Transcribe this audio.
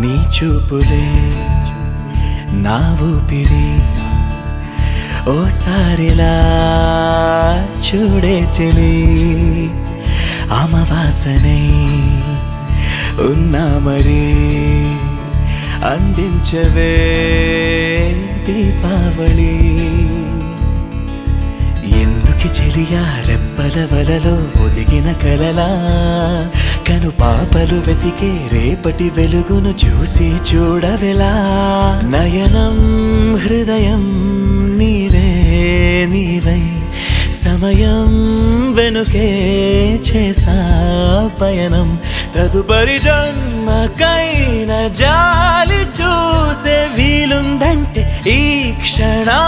నీ చూపులే నా ఊపిరి ఓసారిలా చూడే చెలి అమవాసనై ఉన్నా మరి అందించవే దీపావళి ఎందుకి చెలియా రెప్పల వలలో ఒదిగిన కలలా కను పాపలు వెతికే రేపటి వెలుగును చూసి చూడవెలా నయనం హృదయం నీవే నీవై సమయం వెనుకే చేసా పయనం తదుపరి జన్మకైన జాలి చూసే వీలుందంటే ఈ క్షణా